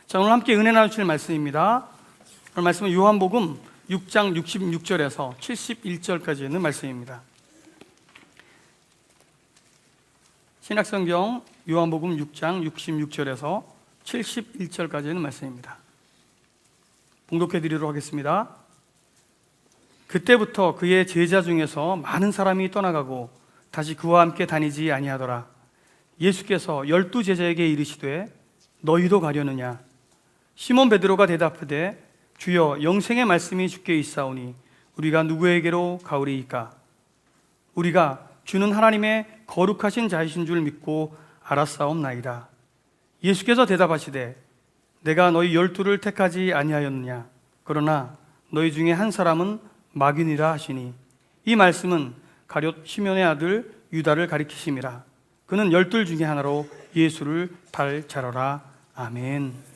자, 오늘 함께 은혜 나누실 말씀입니다. 오늘 말씀은 요한복음 6장 66절에서 71절까지 있는 말씀입니다. 신약성경 요한복음 6장 66절에서 71절까지 있는 말씀입니다. 봉독해 드리도록 하겠습니다. 그때부터 그의 제자 중에서 많은 사람이 떠나가고 다시 그와 함께 다니지 아니하더라. 예수께서 12 제자에게 이르시되 너희도 가려느냐? 시몬 베드로가 대답하되 주여 영생의 말씀이 주께 있사오니 우리가 누구에게로 가오리이까? 우리가 주는 하나님의 거룩하신 자이신 줄 믿고 알았사옵나이다. 예수께서 대답하시되 내가 너희 12를 택하지 아니하였느냐? 그러나 너희 중에 한 사람은 마귀니라 하시니 이 말씀은 가룟 시몬의 아들 유다를 가리키심이라. 그는 12 중에 하나로 예수를 달 자러라. 아멘.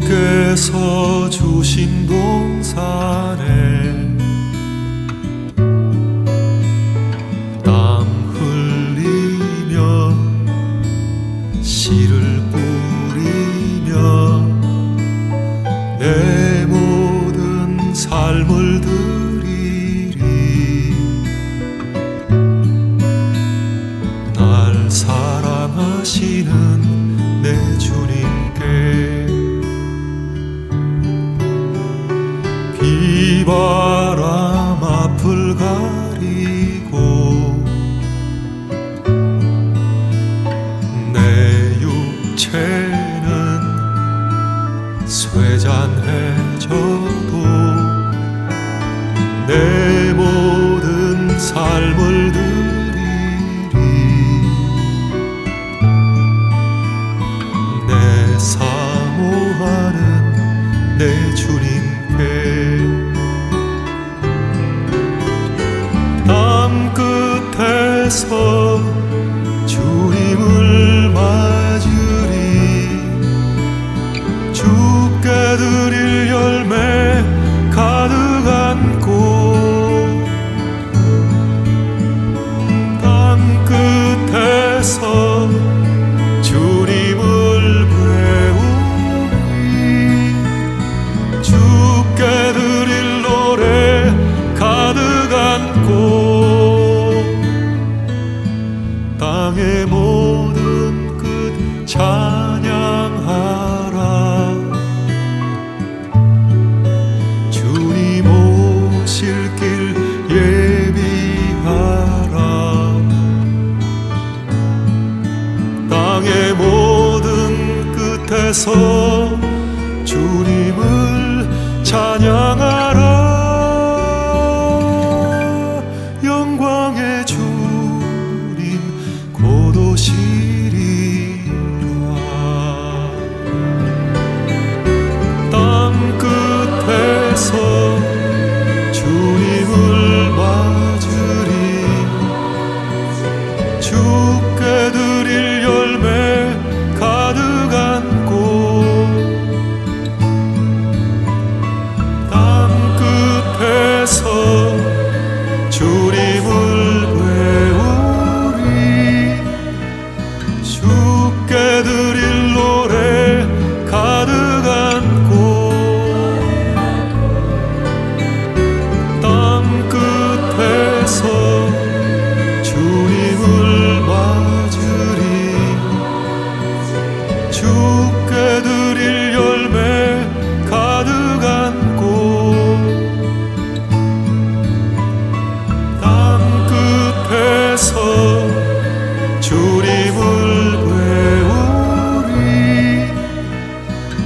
주께서 주신 동산에 땀 흘리며 씨를 뿌리며 내 모든 삶을 드리리. 날 사랑하시는 내 주님께 비바람 앞을 가리고 내 육체는 쇠잔해져도 내 모든 삶을 드리리. 내 사모하는 내 주님께 끝에서 주님을 맞으리. 주께 드릴 열매 가득 안고 땅 끝에서 주님을 배우리. 주께 드릴 노래 가득 안고 땅의 모든 끝 찬양하라. 주님 오실 길 예비하라. 땅의 모든 끝에서 주님을 찬양하라. 영광의 주님 곧 오시리라. 땅 끝에서 주님을 맞으리. 주께 드릴 열매 가득 안고 땅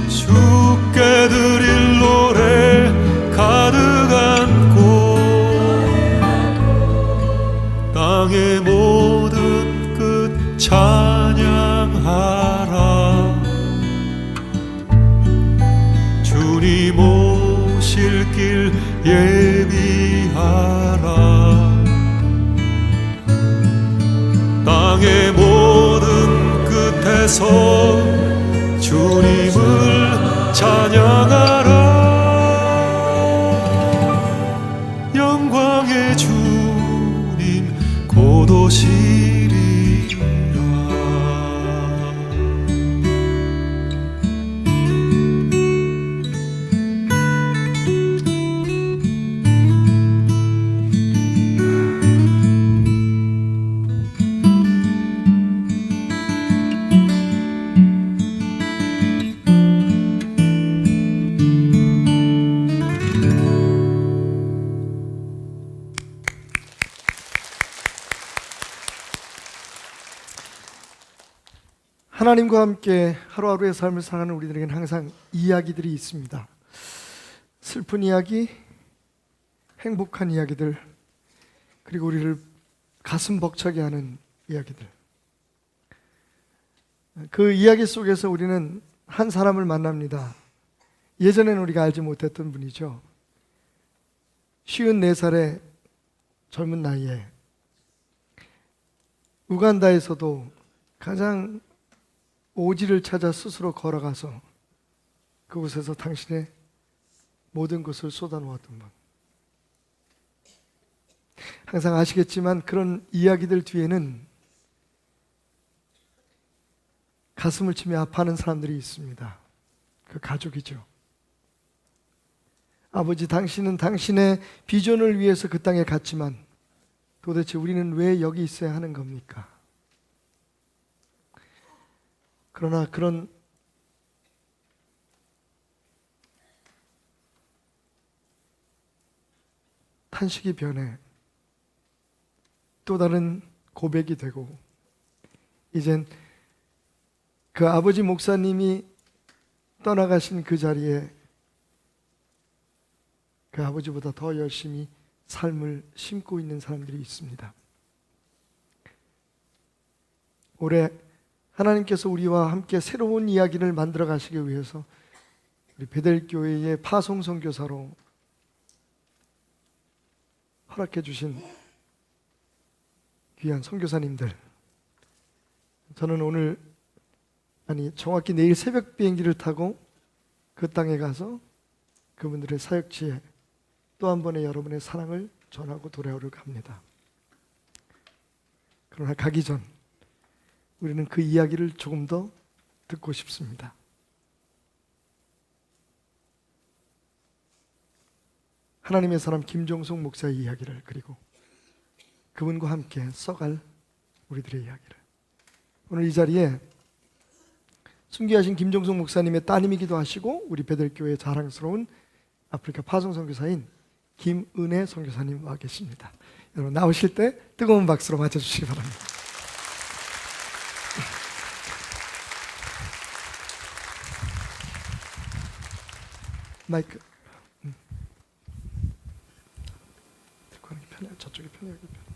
주께 드릴 노래 가득 안고 땅의 모든 끝 찬양하라. 주님 오실 길 예비하라. 땅의 모든 끝에서 주님을 찬양하라. 영광의 주님 곧 오시리라. 하나님과 함께 하루하루의 삶을 살아가는 우리들에게는 항상 이야기들이 있습니다. 슬픈 이야기, 행복한 이야기들, 그리고 우리를 가슴 벅차게 하는 이야기들. 그 이야기 속에서 우리는 한 사람을 만납니다. 예전에는 우리가 알지 못했던 분이죠. 54살의 젊은 나이에 우간다에서도 가장 오지를 찾아 스스로 걸어가서 그곳에서 당신의 모든 것을 쏟아놓았던 분. 항상 아시겠지만 그런 이야기들 뒤에는 가슴을 치며 아파하는 사람들이 있습니다. 그 가족이죠. 아버지, 당신은 당신의 비전을 위해서 그 땅에 갔지만 도대체 우리는 왜 여기 있어야 하는 겁니까? 그러나 그런 탄식이 변해 또 다른 고백이 되고, 이젠 그 아버지 목사님이 떠나가신 그 자리에 그 아버지보다 더 열심히 삶을 심고 있는 사람들이 있습니다. 올해 하나님께서 우리와 함께 새로운 이야기를 만들어 가시기 위해서 우리 베델교회의 파송 선교사로 허락해 주신 귀한 선교사님들, 저는 오늘, 정확히 내일 새벽 비행기를 타고 그 땅에 가서 그분들의 사역지에 또 한 번의 여러분의 사랑을 전하고 돌아오려고 합니다. 그러나 가기 전 우리는 그 이야기를 조금 더 듣고 싶습니다. 하나님의 사람 김종숙 목사의 이야기를, 그리고 그분과 함께 써갈 우리들의 이야기를. 오늘 이 자리에 순교하신 김종숙 목사님의 따님이기도 하시고 우리 베델교회의 자랑스러운 아프리카 파송 선교사인 김은혜 선교사님 와 계십니다. 여러분 나오실 때 뜨거운 박수로 맞아주시기 바랍니다. 마이크 들고 하는 게 편해요? 저쪽이 편해요? 여기 편해요?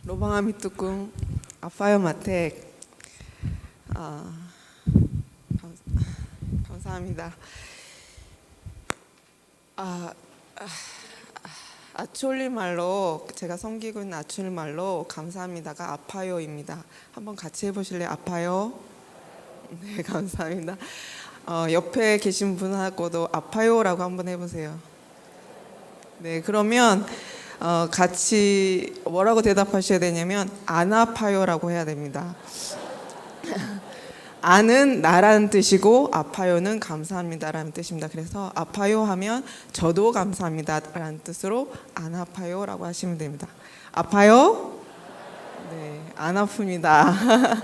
로방아미 뚜꿍 아파요 마텍. 감사합니다. 아촐리 말로, 제가 섬기고 있는 아촐리 말로 감사합니다가 아파요입니다. 한번 같이 해보실래요? 아파요? 네, 감사합니다. 옆에 계신 분하고도 아파요라고 한번 해보세요. 네, 그러면 같이 뭐라고 대답하셔야 되냐면 안 아파요라고 해야 됩니다. 안은 나라는 뜻이고 아파요는 감사합니다라는 뜻입니다. 그래서 아파요 하면 저도 감사합니다라는 뜻으로 안 아파요라고 하시면 됩니다. 아파요? 네, 안 아픕니다.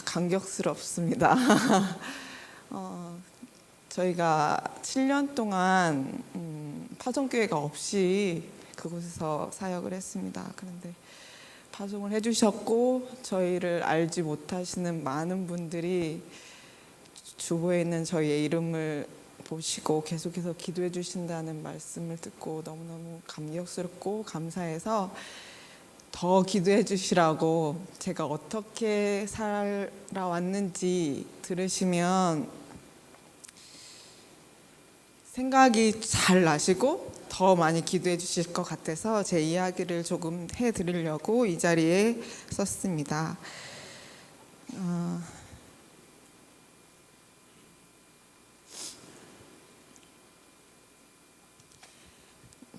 감격스럽습니다. 저희가 7년 동안 파송교회가 없이 그곳에서 사역을 했습니다. 그런데 파송을 해주셨고 저희를 알지 못하시는 많은 분들이 주보에 있는 저희의 이름을 보시고 계속해서 기도해 주신다는 말씀을 듣고 너무너무 감격스럽고 감사해서 더 기도해 주시라고, 제가 어떻게 살아왔는지 들으시면 생각이 잘 나시고 더 많이 기도해 주실 것 같아서 제 이야기를 조금 해드리려고 이 자리에 썼습니다.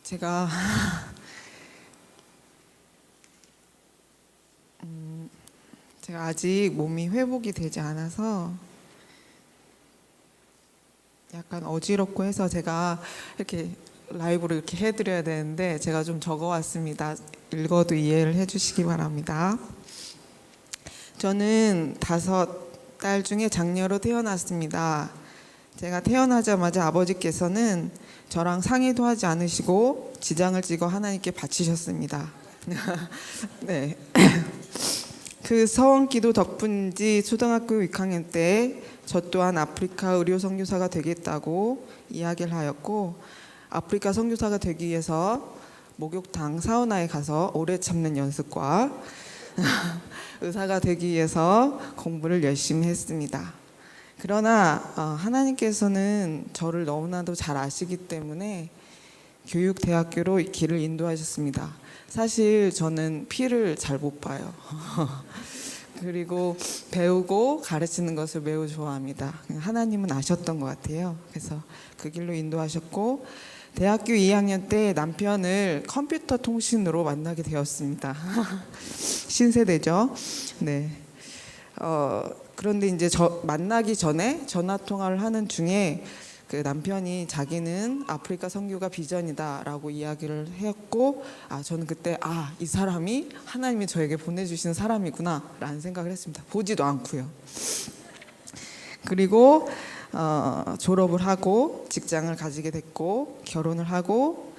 제가 제가 아직 몸이 회복이 되지 않아서 약간 어지럽고 해서 제가 이렇게 라이브로 이렇게 해드려야 되는데 제가 좀 적어왔습니다. 읽어도 이해를 해주시기 바랍니다. 저는 5딸 중에 장녀로 태어났습니다. 제가 태어나자마자 아버지께서는 저랑 상의도 하지 않으시고 지장을 찍어 하나님께 바치셨습니다. 네. 그 서원기도 덕분인지 초등학교 6학년 때 저 또한 아프리카 의료 선교사가 되겠다고 이야기를 하였고, 아프리카 선교사가 되기 위해서 목욕탕 사우나에 가서 오래 참는 연습과 의사가 되기 위해서 공부를 열심히 했습니다. 그러나 하나님께서는 저를 너무나도 잘 아시기 때문에 교육대학교로 길을 인도하셨습니다. 사실 저는 피를 잘 못 봐요. 그리고 배우고 가르치는 것을 매우 좋아합니다. 하나님은 아셨던 것 같아요. 그래서 그 길로 인도하셨고, 대학교 2학년 때 남편을 컴퓨터 통신으로 만나게 되었습니다. 신세대죠. 네. 그런데 이제 만나기 전에 전화 통화를 하는 중에 그 남편이 자기는 아프리카 선교가 비전이다라고 이야기를 했고, 저는 그때 이 사람이 하나님이 저에게 보내주신 사람이구나라는 생각을 했습니다. 보지도 않고요. 그리고 졸업을 하고 직장을 가지게 됐고 결혼을 하고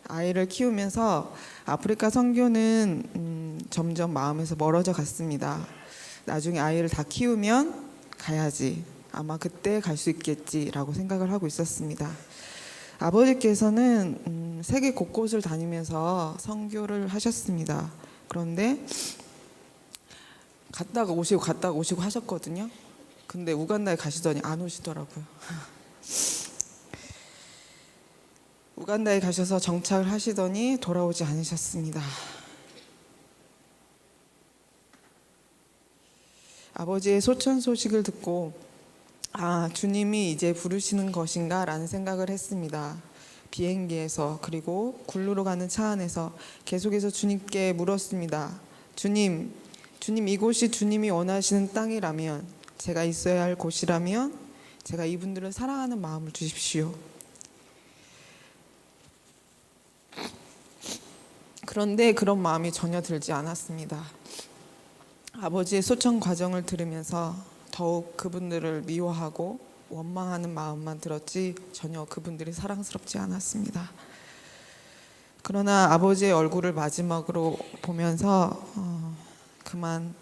아이를 키우면서 아프리카 선교는 점점 마음에서 멀어져 갔습니다. 나중에 아이를 다 키우면 가야지, 아마 그때 갈 수 있겠지라고 생각을 하고 있었습니다. 아버지께서는 세계 곳곳을 다니면서 선교를 하셨습니다. 그런데 갔다가 오시고 하셨거든요. 근데 우간다에 가시더니 안 오시더라고요. 우간다에 가셔서 정착을 하시더니 돌아오지 않으셨습니다. 아버지의 소천 소식을 듣고 주님이 이제 부르시는 것인가 라는 생각을 했습니다. 비행기에서, 그리고 굴루로 가는 차 안에서 계속해서 주님께 물었습니다. 주님, 이곳이 주님이 원하시는 땅이라면, 제가 있어야 할 곳이라면 제가 이분들을 사랑하는 마음을 주십시오. 그런데 그런 마음이 전혀 들지 않았습니다. 아버지의 소천 과정을 들으면서 더욱 그분들을 미워하고 원망하는 마음만 들었지 전혀 그분들이 사랑스럽지 않았습니다. 그러나 아버지의 얼굴을 마지막으로 보면서 그만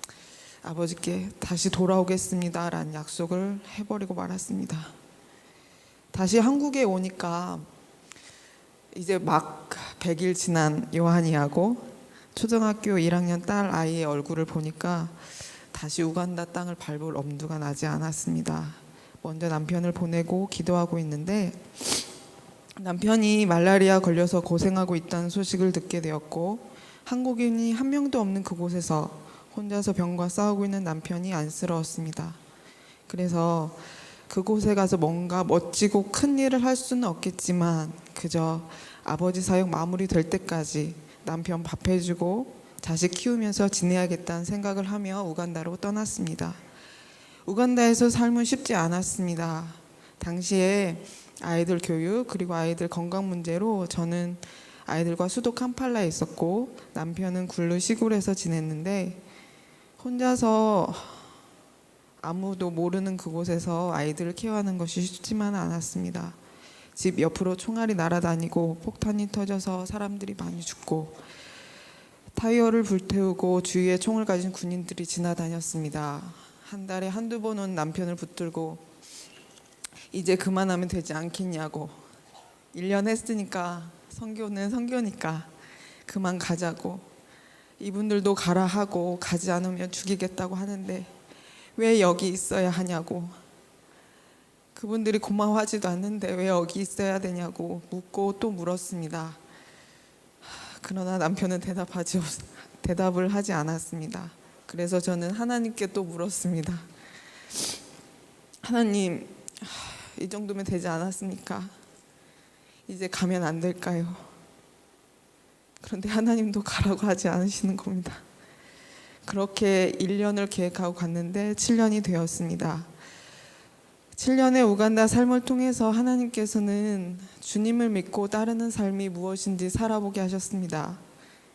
아버지께 다시 돌아오겠습니다라는 약속을 해버리고 말았습니다. 다시 한국에 오니까 이제 막 100일 지난 요한이하고 초등학교 1학년 딸 아이의 얼굴을 보니까 다시 우간다 땅을 밟을 엄두가 나지 않았습니다. 먼저 남편을 보내고 기도하고 있는데 남편이 말라리아 걸려서 고생하고 있다는 소식을 듣게 되었고, 한국인이 한 명도 없는 그곳에서 혼자서 병과 싸우고 있는 남편이 안쓰러웠습니다. 그래서 그곳에 가서 뭔가 멋지고 큰 일을 할 수는 없겠지만 그저 아버지 사역 마무리될 때까지 남편 밥 해주고 자식 키우면서 지내야겠다는 생각을 하며 우간다로 떠났습니다. 우간다에서 삶은 쉽지 않았습니다. 당시에 아이들 교육 그리고 아이들 건강 문제로 저는 아이들과 수도 캄팔라에 있었고 남편은 굴루 시골에서 지냈는데, 혼자서 아무도 모르는 그곳에서 아이들을 케어하는 것이 쉽지만은 않았습니다. 집 옆으로 총알이 날아다니고 폭탄이 터져서 사람들이 많이 죽고 타이어를 불태우고 주위에 총을 가진 군인들이 지나다녔습니다. 한 달에 한두 번은 남편을 붙들고 이제 그만하면 되지 않겠냐고, 1년 했으니까 선교는 선교니까 그만 가자고, 이분들도 가라 하고 가지 않으면 죽이겠다고 하는데 왜 여기 있어야 하냐고, 그분들이 고마워하지도 않는데 왜 여기 있어야 되냐고 묻고 또 물었습니다. 그러나 남편은 대답을 하지 않았습니다. 그래서 저는 하나님께 또 물었습니다. 하나님, 이 정도면 되지 않았습니까? 이제 가면 안 될까요? 그런데 하나님도 가라고 하지 않으시는 겁니다. 그렇게 1년을 계획하고 갔는데 7년이 되었습니다. 7년의 우간다 삶을 통해서 하나님께서는 주님을 믿고 따르는 삶이 무엇인지 살아보게 하셨습니다.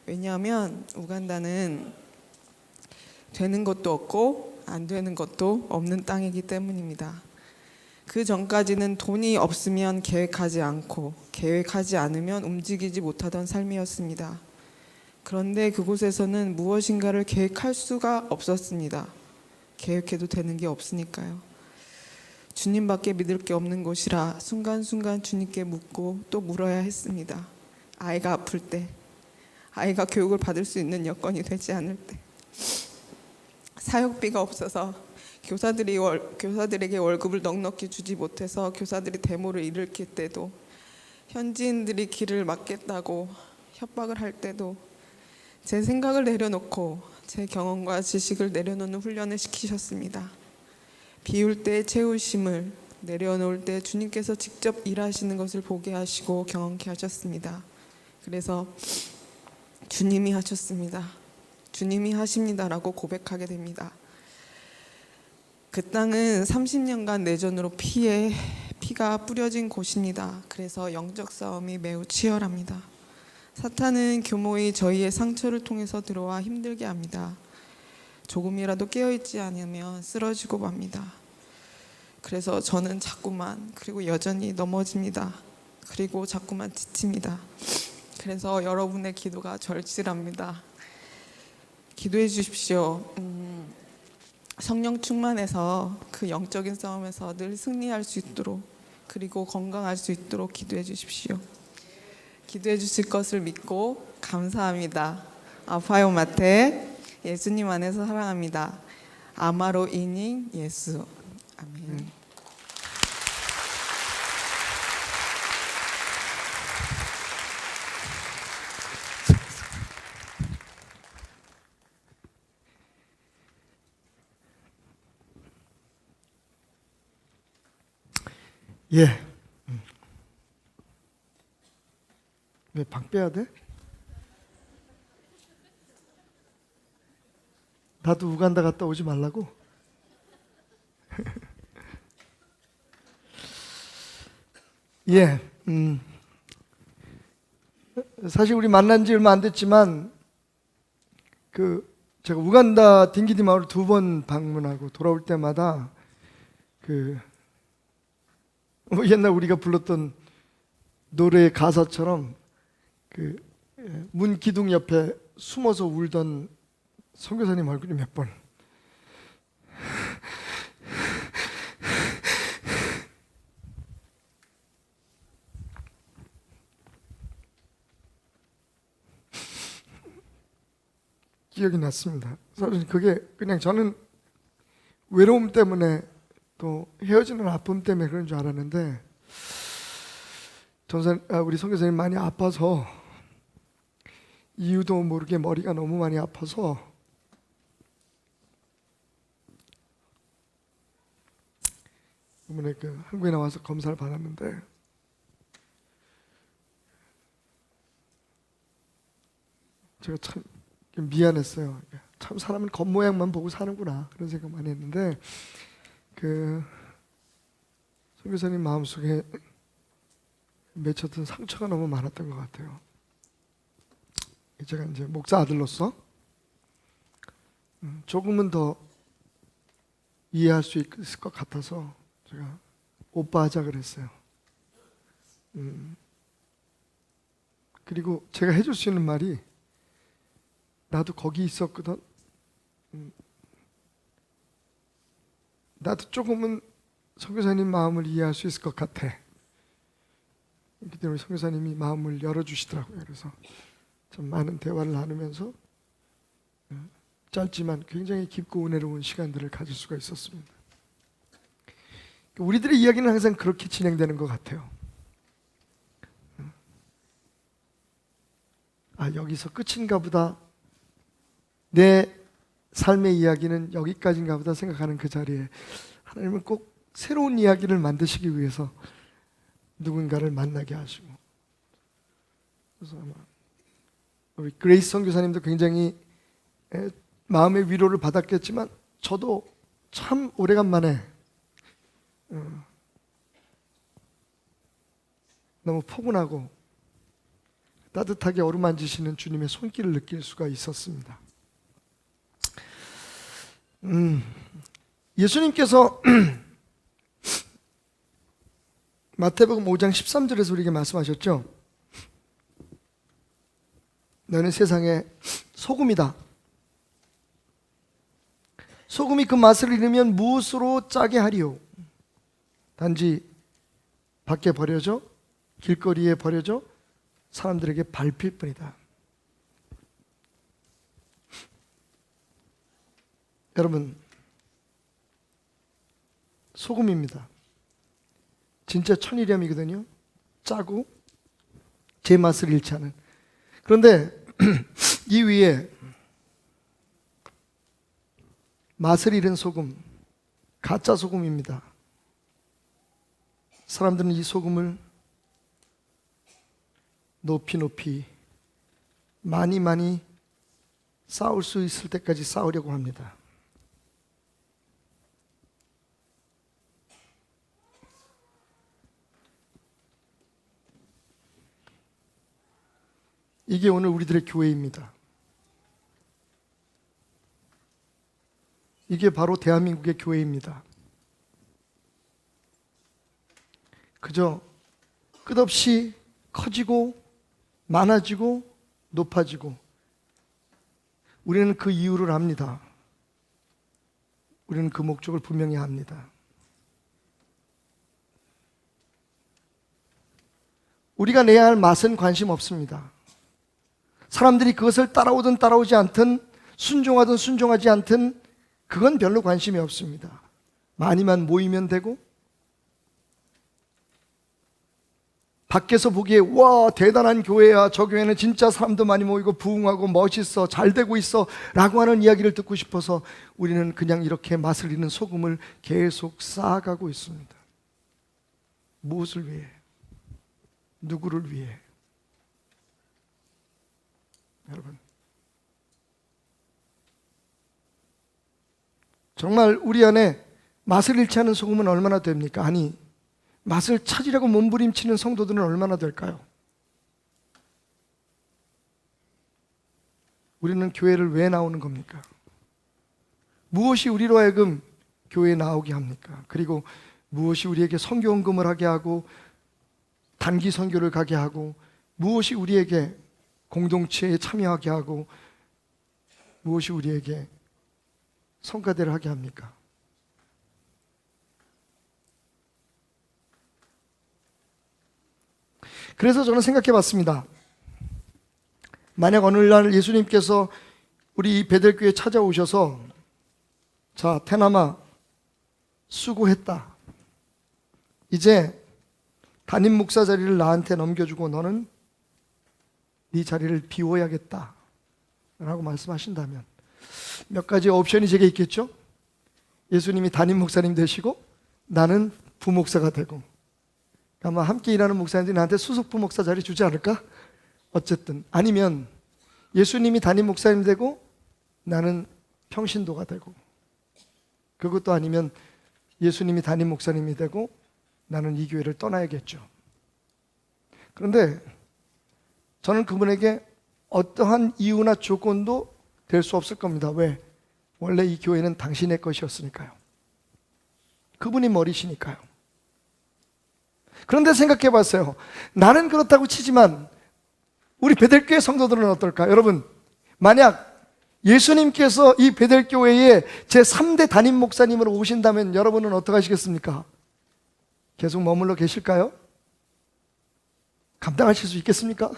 왜냐하면 우간다는 되는 것도 없고 안 되는 것도 없는 땅이기 때문입니다. 그 전까지는 돈이 없으면 계획하지 않고 계획하지 않으면 움직이지 못하던 삶이었습니다. 그런데 그곳에서는 무엇인가를 계획할 수가 없었습니다. 계획해도 되는 게 없으니까요. 주님밖에 믿을 게 없는 곳이라 순간순간 주님께 묻고 또 물어야 했습니다. 아이가 아플 때, 아이가 교육을 받을 수 있는 여건이 되지 않을 때, 사역비가 없어서 교사들에게 월급을 넉넉히 주지 못해서 교사들이 데모를 일으킬 때도, 현지인들이 길을 막겠다고 협박을 할 때도 제 생각을 내려놓고 제 경험과 지식을 내려놓는 훈련을 시키셨습니다. 비울 때 채우심을, 내려놓을 때 주님께서 직접 일하시는 것을 보게 하시고 경험케 하셨습니다. 그래서 주님이 하셨습니다. 주님이 하십니다라고 고백하게 됩니다. 그 땅은 30년간 내전으로 피가 뿌려진 곳입니다. 그래서 영적 싸움이 매우 치열합니다. 사탄은 교모의 저희의 상처를 통해서 들어와 힘들게 합니다. 조금이라도 깨어있지 않으면 쓰러지고 맙니다. 그래서 저는 자꾸만, 그리고 여전히 넘어집니다. 그리고 자꾸만 지칩니다. 그래서 여러분의 기도가 절실합니다. 기도해 주십시오. 성령 충만해서 그 영적인 싸움에서 늘 승리할 수 있도록, 그리고 건강할 수 있도록 기도해 주십시오. 기도해 주실 것을 믿고 감사합니다. 아파요 마테, 예수님 안에서 사랑합니다. 아마로 이닝 예수. 아멘. 예. 왜 방 빼야 돼? 나도 우간다 갔다 오지 말라고? 예. 사실 우리 만난 지 얼마 안 됐지만 제가 우간다 딩기디 마을 2번 방문하고 돌아올 때마다 옛날 우리가 불렀던 노래의 가사처럼 문 기둥 옆에 숨어서 울던 선교사님 얼굴이 몇 번 기억이 났습니다. 사실 그게 그냥 저는 외로움 때문에 또 헤어지는 아픔 때문에 그런 줄 알았는데 우리 선교사님 많이 아파서 이유도 모르게 머리가 너무 많이 아파서 이번에 한국에 나와서 검사를 받았는데 제가 참 미안했어요. 참 사람은 겉모양만 보고 사는구나 그런 생각 많이 했는데 선교사님 마음속에 맺혔던 상처가 너무 많았던 것 같아요. 제가 이제 목사 아들로서 조금은 더 이해할 수 있을 것 같아서 제가 오빠 하자 그랬어요. 그리고 제가 해줄 수 있는 말이 나도 거기 있었거든. 나도 조금은 선교사님 마음을 이해할 수 있을 것 같아. 그렇기 때문에 선교사님이 마음을 열어주시더라고요. 그래서 좀 많은 대화를 나누면서 짧지만 굉장히 깊고 은혜로운 시간들을 가질 수가 있었습니다. 우리들의 이야기는 항상 그렇게 진행되는 것 같아요. 아, 여기서 끝인가 보다. 내 삶의 이야기는 여기까지인가 보다 생각하는 그 자리에 하나님은 꼭 새로운 이야기를 만드시기 위해서 누군가를 만나게 하시고, 그래서 아마 우리 그레이스 선교사님도 굉장히 마음의 위로를 받았겠지만 저도 참 오래간만에 너무 포근하고 따뜻하게 어루만지시는 주님의 손길을 느낄 수가 있었습니다. 예수님께서 마태복음 5장 13절에서 우리에게 말씀하셨죠. 너는 세상의 소금이다. 소금이 그 맛을 잃으면 무엇으로 짜게 하리요? 단지 밖에 버려져 길거리에 버려져 사람들에게 밟힐 뿐이다. 여러분, 소금입니다. 진짜 천일염이거든요. 짜고 제 맛을 잃지 않은. 그런데 이 위에 맛을 잃은 소금, 가짜 소금입니다. 사람들은 이 소금을 높이 많이 쌓을 수 있을 때까지 쌓으려고 합니다. 이게 오늘 우리들의 교회입니다. 이게 바로 대한민국의 교회입니다. 그저 끝없이 커지고 많아지고 높아지고, 우리는 그 이유를 압니다. 우리는 그 목적을 분명히 압니다. 우리가 내야 할 맛은 관심 없습니다. 사람들이 그것을 따라오든 따라오지 않든, 순종하든 순종하지 않든 그건 별로 관심이 없습니다. 많이만 모이면 되고, 밖에서 보기에 와 대단한 교회야, 저 교회는 진짜 사람도 많이 모이고 부흥하고 멋있어, 잘 되고 있어 라고 하는 이야기를 듣고 싶어서 우리는 그냥 이렇게 맛을 잃는 소금을 계속 쌓아가고 있습니다. 무엇을 위해? 누구를 위해? 여러분, 정말 우리 안에 맛을 잃지 않은 소금은 얼마나 됩니까? 아니, 맛을 찾으려고 몸부림치는 성도들은 얼마나 될까요? 우리는 교회를 왜 나오는 겁니까? 무엇이 우리로 하여금 교회에 나오게 합니까? 그리고 무엇이 우리에게 선교 헌금을 하게 하고 단기 선교를 가게 하고, 무엇이 우리에게 공동체에 참여하게 하고, 무엇이 우리에게 성가대를 하게 합니까? 그래서 저는 생각해 봤습니다. 만약 어느 날 예수님께서 우리 베델교회에 찾아오셔서, 자, 태남아, 수고했다. 이제 담임 목사 자리를 나한테 넘겨주고 너는 네 자리를 비워야겠다 라고 말씀하신다면 몇 가지 옵션이 제게 있겠죠? 예수님이 담임 목사님 되시고 나는 부목사가 되고, 아마 함께 일하는 목사님들이 나한테 수석 부목사 자리 주지 않을까? 어쨌든, 아니면 예수님이 담임 목사님 되고 나는 평신도가 되고, 그것도 아니면 예수님이 담임 목사님이 되고 나는 이 교회를 떠나야겠죠. 그런데 저는 그분에게 어떠한 이유나 조건도 될 수 없을 겁니다. 왜? 원래 이 교회는 당신의 것이었으니까요. 그분이 머리시니까요. 그런데 생각해 봤어요. 나는 그렇다고 치지만 우리 베델교회 성도들은 어떨까? 여러분, 만약 예수님께서 이 베델교회에 제3대 담임 목사님으로 오신다면 여러분은 어떻게 하시겠습니까? 계속 머물러 계실까요? 감당하실 수 있겠습니까?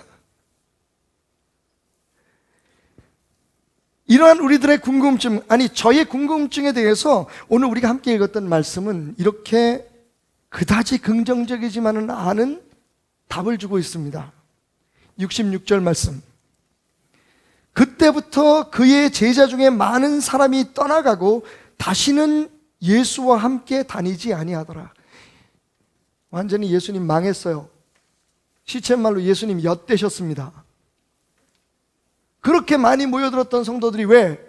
이러한 우리들의 궁금증, 아니 저의 궁금증에 대해서 오늘 우리가 함께 읽었던 말씀은 이렇게 그다지 긍정적이지만은 않은 답을 주고 있습니다. 66절 말씀. 그때부터 그의 제자 중에 많은 사람이 떠나가고 다시는 예수와 함께 다니지 아니하더라. 완전히 예수님 망했어요. 시쳇말로 예수님 엿되셨습니다. 그렇게 많이 모여들었던 성도들이 왜?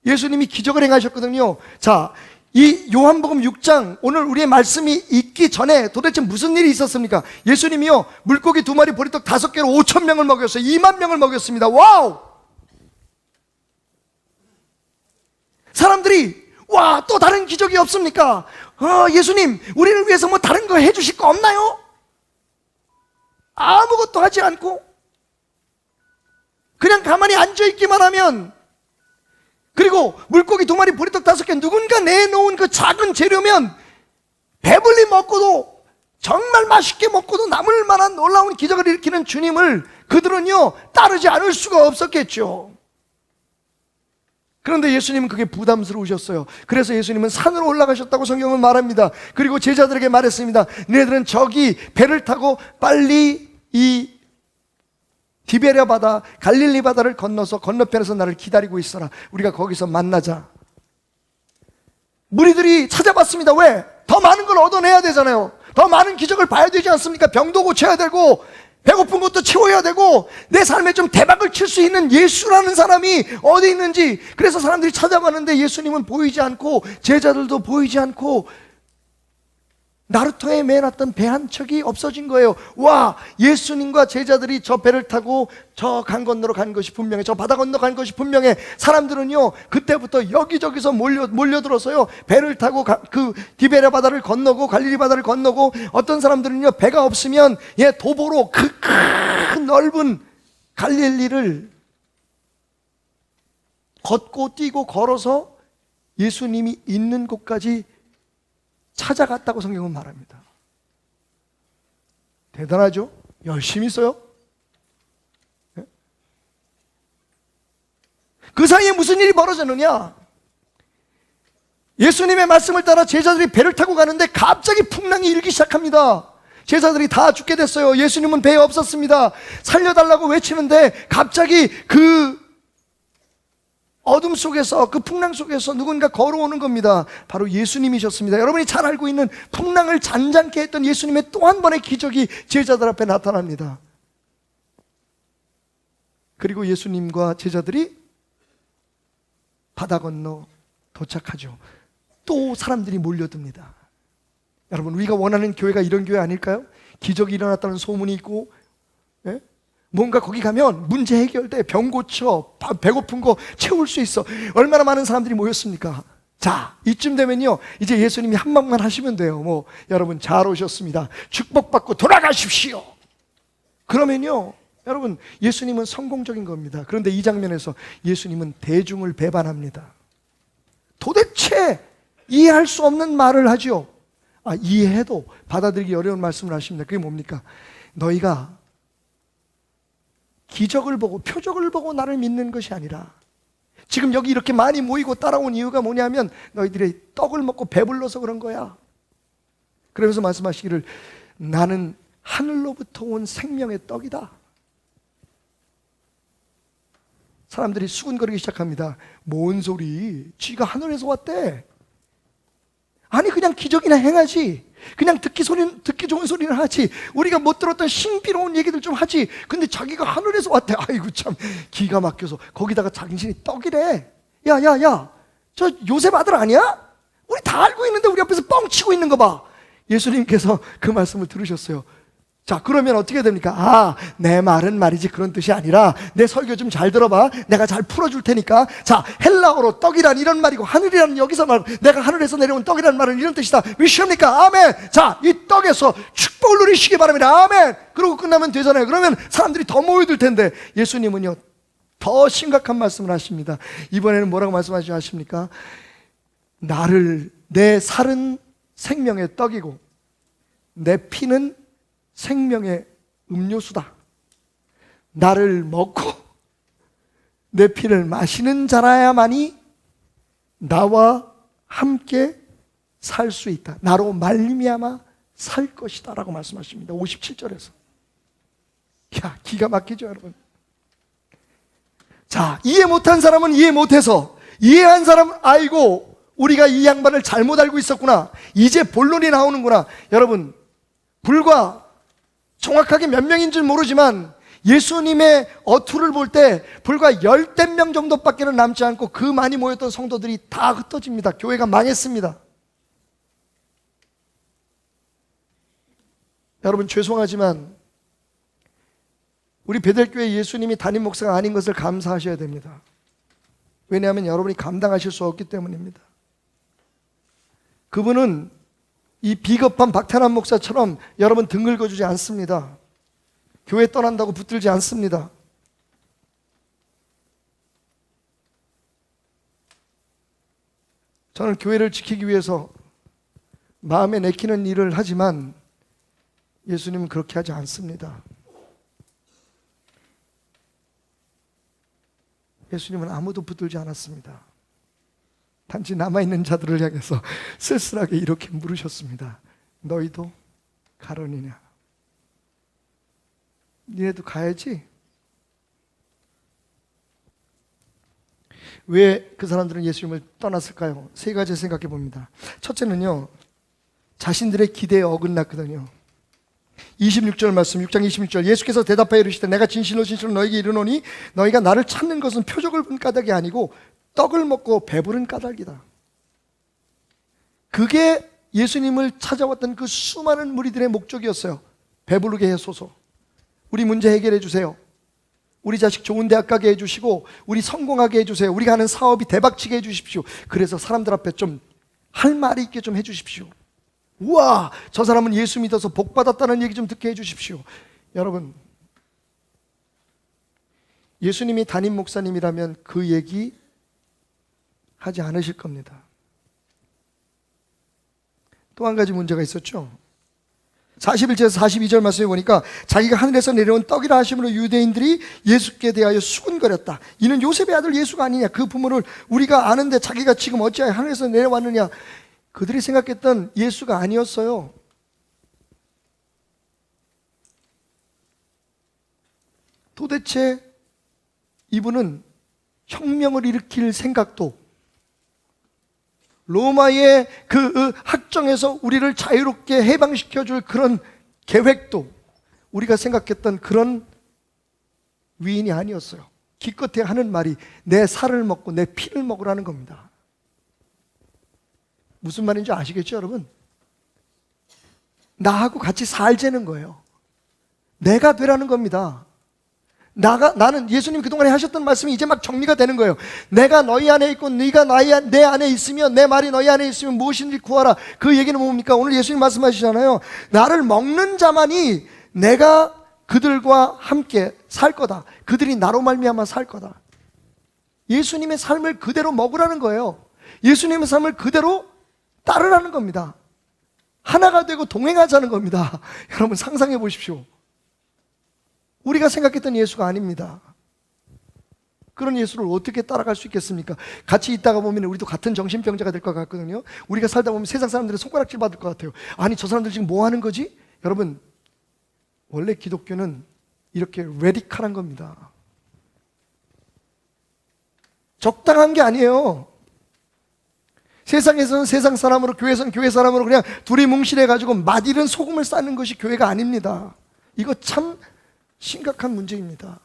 예수님이 기적을 행하셨거든요. 자, 이 요한복음 6장, 오늘 우리의 말씀이 있기 전에 도대체 무슨 일이 있었습니까? 예수님이요, 물고기 2마리, 보리떡 5개로 5,000명을 먹였어요. 2만 명을 먹였습니다. 와우! 사람들이, 와, 또 다른 기적이 없습니까? 예수님, 우리를 위해서 뭐 다른 거 해주실 거 없나요? 아무것도 하지 않고 그냥 가만히 앉아있기만 하면, 그리고 물고기 2마리, 보리떡 5개 누군가 내놓은 그 작은 재료면 배불리 먹고도, 정말 맛있게 먹고도 남을 만한 놀라운 기적을 일으키는 주님을 그들은요 따르지 않을 수가 없었겠죠. 그런데 예수님은 그게 부담스러우셨어요. 그래서 예수님은 산으로 올라가셨다고 성경은 말합니다. 그리고 제자들에게 말했습니다. 너희들은 저기 배를 타고 빨리 이 디베랴 바다, 갈릴리 바다를 건너서 건너편에서 나를 기다리고 있어라. 우리가 거기서 만나자. 무리들이 찾아봤습니다. 왜? 더 많은 걸 얻어내야 되잖아요. 더 많은 기적을 봐야 되지 않습니까? 병도 고쳐야 되고 배고픈 것도 채워야 되고 내 삶에 좀 대박을 칠 수 있는 예수라는 사람이 어디 있는지. 그래서 사람들이 찾아봤는데 예수님은 보이지 않고 제자들도 보이지 않고 나루터에 매놨던 배 한 척이 없어진 거예요. 와, 예수님과 제자들이 저 배를 타고 저 강 건너로 간 것이 분명해. 저 바다 건너 간 것이 분명해. 사람들은요 그때부터 여기저기서 몰려들어서요 배를 타고 그 디베랴 바다를 건너고 갈릴리 바다를 건너고, 어떤 사람들은요 배가 없으면 도보로 그 큰 넓은 갈릴리를 걷고 뛰고 걸어서 예수님이 있는 곳까지 찾아갔다고 성경은 말합니다. 대단하죠? 열심히 써요. 그 사이에 무슨 일이 벌어졌느냐? 예수님의 말씀을 따라 제자들이 배를 타고 가는데 갑자기 풍랑이 일기 시작합니다. 제자들이 다 죽게 됐어요. 예수님은 배에 없었습니다. 살려달라고 외치는데 갑자기 그 어둠 속에서, 그 풍랑 속에서 누군가 걸어오는 겁니다. 바로 예수님이셨습니다. 여러분이 잘 알고 있는 풍랑을 잔잔케 했던 예수님의 또 한 번의 기적이 제자들 앞에 나타납니다. 그리고 예수님과 제자들이 바다 건너 도착하죠. 또 사람들이 몰려듭니다. 여러분, 우리가 원하는 교회가 이런 교회 아닐까요? 기적이 일어났다는 소문이 있고, 뭔가 거기 가면 문제 해결돼, 병 고쳐, 배고픈 거 채울 수 있어. 얼마나 많은 사람들이 모였습니까? 자, 이쯤 되면요 이제 예수님이 한 말만 하시면 돼요. 여러분 잘 오셨습니다, 축복받고 돌아가십시오. 그러면요 여러분 예수님은 성공적인 겁니다. 그런데 이 장면에서 예수님은 대중을 배반합니다. 도대체 이해할 수 없는 말을 하죠. 이해해도 받아들이기 어려운 말씀을 하십니다. 그게 뭡니까? 너희가 기적을 보고 표적을 보고 나를 믿는 것이 아니라, 지금 여기 이렇게 많이 모이고 따라온 이유가 뭐냐면 너희들이 떡을 먹고 배불러서 그런 거야. 그러면서 말씀하시기를 나는 하늘로부터 온 생명의 떡이다. 사람들이 수군거리기 시작합니다. 뭔 소리? 쥐가 하늘에서 왔대. 아니 그냥 기적이나 행하지, 그냥 듣기 좋은 소리는 하지, 우리가 못 들었던 신비로운 얘기들 좀 하지. 근데 자기가 하늘에서 왔대. 아이고 참 기가 막혀서 거기다가 당신이 떡이래. 야야야, 저 요셉 아들 아니야? 우리 다 알고 있는데 우리 앞에서 뻥치고 있는 거 봐. 예수님께서 그 말씀을 들으셨어요. 자, 그러면 어떻게 됩니까? 내 말은 말이지 그런 뜻이 아니라 내 설교 좀 잘 들어봐. 내가 잘 풀어줄 테니까. 자, 헬라어로 떡이란 이런 말이고 하늘이란 여기서 말, 내가 하늘에서 내려온 떡이란 말은 이런 뜻이다. 믿습니까? 아멘. 자, 이 떡에서 축복 축복을 누리시기 바랍니다. 아멘. 그러고 끝나면 되잖아요. 그러면 사람들이 더 모여들 텐데, 예수님은요 더 심각한 말씀을 하십니다. 이번에는 뭐라고 말씀하십니까? 내 살은 생명의 떡이고 내 피는 생명의 음료수다. 나를 먹고 내 피를 마시는 자라야만이 나와 함께 살 수 있다. 나로 말미암아 살 것이다 라고 말씀하십니다. 57절에서. 야, 기가 막히죠 여러분. 자, 이해 못한 사람은 이해 못해서, 이해한 사람은 아이고 우리가 이 양반을 잘못 알고 있었구나, 이제 본론이 나오는구나. 여러분, 불과 정확하게 몇 명인 줄 모르지만 예수님의 어투를 볼 때 불과 열댓 명 정도밖에는 남지 않고 그 많이 모였던 성도들이 다 흩어집니다. 교회가 망했습니다. 여러분, 죄송하지만 우리 베델교회 예수님이 담임 목사가 아닌 것을 감사하셔야 됩니다. 왜냐하면 여러분이 감당하실 수 없기 때문입니다. 그분은 이 비겁한 박태남 목사처럼 여러분 등 긁어주지 않습니다. 교회 떠난다고 붙들지 않습니다. 저는 교회를 지키기 위해서 마음에 내키는 일을 하지만 예수님은 그렇게 하지 않습니다. 예수님은 아무도 붙들지 않았습니다. 단지 남아있는 자들을 향해서 쓸쓸하게 이렇게 물으셨습니다. 너희도 가려니냐? 니네도 가야지? 왜 그 사람들은 예수님을 떠났을까요? 세 가지 생각해 봅니다. 첫째는요, 자신들의 기대에 어긋났거든요. 26절 말씀, 6장 26절, 예수께서 대답하여 이르시되 내가 진실로 진실로 너에게 이르노니 너희가 나를 찾는 것은 표적을 본 까닭이 아니고 떡을 먹고 배부른 까닭이다. 그게 예수님을 찾아왔던 그 수많은 무리들의 목적이었어요. 배부르게 해소서, 우리 문제 해결해 주세요, 우리 자식 좋은 대학 가게 해주시고 우리 성공하게 해주세요, 우리가 하는 사업이 대박치게 해주십시오. 그래서 사람들 앞에 좀 할 말이 있게 좀 해주십시오. 우와, 저 사람은 예수 믿어서 복 받았다는 얘기 좀 듣게 해주십시오. 여러분, 예수님이 담임 목사님이라면 그 얘기 하지 않으실 겁니다. 또 한 가지 문제가 있었죠. 41절에서 42절 말씀에 보니까 자기가 하늘에서 내려온 떡이라 하심으로 유대인들이 예수께 대하여 수군거렸다. 이는 요셉의 아들 예수가 아니냐, 그 부모를 우리가 아는데 자기가 지금 어찌하여 하늘에서 내려왔느냐. 그들이 생각했던 예수가 아니었어요. 도대체 이분은 혁명을 일으킬 생각도, 로마의 그 학정에서 우리를 자유롭게 해방시켜줄 그런 계획도 우리가 생각했던 그런 위인이 아니었어요. 기껏해 하는 말이 내 살을 먹고 내 피를 먹으라는 겁니다. 무슨 말인지 아시겠죠, 여러분? 나하고 같이 살자는 거예요. 내가 되라는 겁니다. 나는 예수님 그동안에 하셨던 말씀이 이제 막 정리가 되는 거예요. 내가 너희 안에 있고 네가 내 안에 있으면, 내 말이 너희 안에 있으면 무엇인지 구하라. 그 얘기는 뭡니까? 오늘 예수님 말씀하시잖아요. 나를 먹는 자만이 내가 그들과 함께 살 거다. 그들이 나로 말미암아 살 거다. 예수님의 삶을 그대로 먹으라는 거예요. 예수님의 삶을 그대로 따르라는 겁니다. 하나가 되고 동행하자는 겁니다. 여러분, 상상해 보십시오. 우리가 생각했던 예수가 아닙니다. 그런 예수를 어떻게 따라갈 수 있겠습니까? 같이 있다가 보면 우리도 같은 정신병자가 될 것 같거든요. 우리가 살다 보면 세상 사람들의 손가락질 받을 것 같아요. 아니, 저 사람들 지금 뭐 하는 거지? 여러분, 원래 기독교는 이렇게 레디칼한 겁니다. 적당한 게 아니에요. 세상에서는 세상 사람으로, 교회에서는 교회 사람으로 그냥 둘이 뭉실해가지고 맛있는 소금을 싸는 것이 교회가 아닙니다. 이거 참 심각한 문제입니다.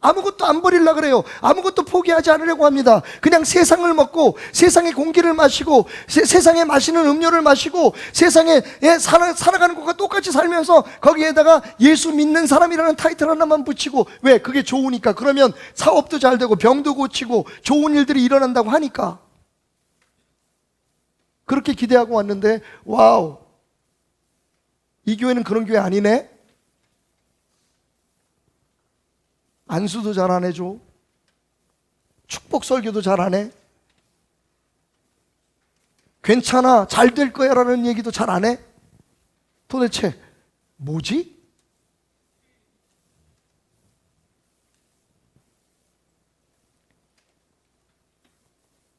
아무것도 안 버리려고 그래요. 아무것도 포기하지 않으려고 합니다. 그냥 세상을 먹고 세상의 공기를 마시고 세상에 마시는 음료를 마시고 세상에 살아가는 것과 똑같이 살면서 거기에다가 예수 믿는 사람이라는 타이틀 하나만 붙이고, 왜? 그게 좋으니까. 그러면 사업도 잘 되고 병도 고치고 좋은 일들이 일어난다고 하니까 그렇게 기대하고 왔는데, 와우, 이 교회는 그런 교회 아니네? 안수도 잘 안 해줘. 축복 설교도 잘 안 해. 괜찮아, 잘 될 거야 라는 얘기도 잘 안 해. 도대체 뭐지?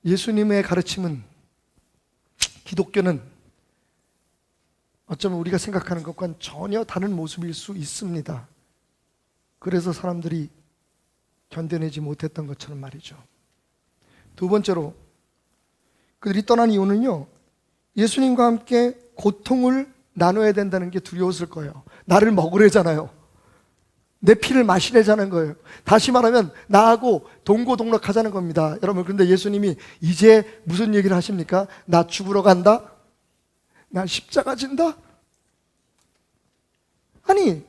예수님의 가르침은, 기독교는 어쩌면 우리가 생각하는 것과는 전혀 다른 모습일 수 있습니다. 그래서 사람들이 견뎌내지 못했던 것처럼 말이죠. 두 번째로, 그들이 떠난 이유는요, 예수님과 함께 고통을 나눠야 된다는 게 두려웠을 거예요. 나를 먹으래잖아요. 내 피를 마시래자는 거예요. 다시 말하면 나하고 동고동락하자는 겁니다. 여러분, 그런데 예수님이 이제 무슨 얘기를 하십니까? 나 죽으러 간다? 나 십자가 진다? 아니,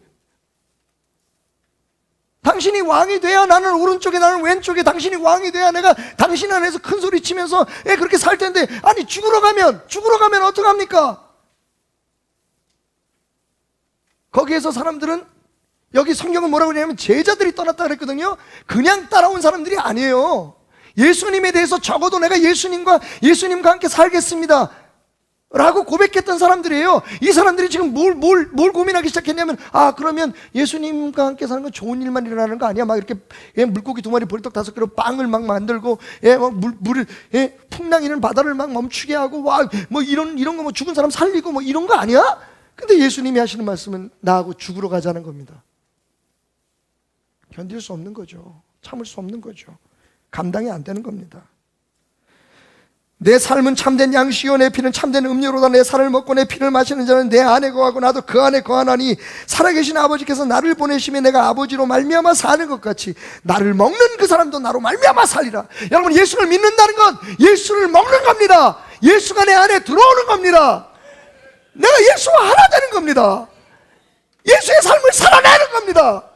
당신이 왕이 돼야 나는 오른쪽에, 나는 왼쪽에, 당신이 왕이 돼야 내가 당신 안에서 큰 소리 치면서 그렇게 살 텐데, 아니 죽으러 가면 어떡합니까? 거기에서 사람들은, 여기 성경은 뭐라고 그러냐면 제자들이 떠났다 그랬거든요. 그냥 따라온 사람들이 아니에요. 예수님에 대해서 적어도 내가 예수님과 함께 살겠습니다 라고 고백했던 사람들이에요. 이 사람들이 지금 뭘 고민하기 시작했냐면, 그러면 예수님과 함께 사는 건 좋은 일만 일어나는 거 아니야? 막 이렇게 물고기 2마리, 보리떡 5개로 빵을 막 만들고, 물을 풍랑이는 바다를 막 멈추게 하고, 뭐 이런 거, 뭐 죽은 사람 살리고, 뭐 이런 거 아니야? 근데 예수님이 하시는 말씀은 나하고 죽으러 가자는 겁니다. 견딜 수 없는 거죠. 참을 수 없는 거죠. 감당이 안 되는 겁니다. 내 삶은 참된 양식이요 내 피는 참된 음료로다. 내 살을 먹고 내 피를 마시는 자는 내 안에 거하고 나도 그 안에 거하나니, 살아계신 아버지께서 나를 보내시며 내가 아버지로 말미암아 사는 것 같이 나를 먹는 그 사람도 나로 말미암아 살리라. 여러분, 예수를 믿는다는 건 예수를 먹는 겁니다. 예수가 내 안에 들어오는 겁니다. 내가 예수와 하나 되는 겁니다. 예수의 삶을 살아내는 겁니다.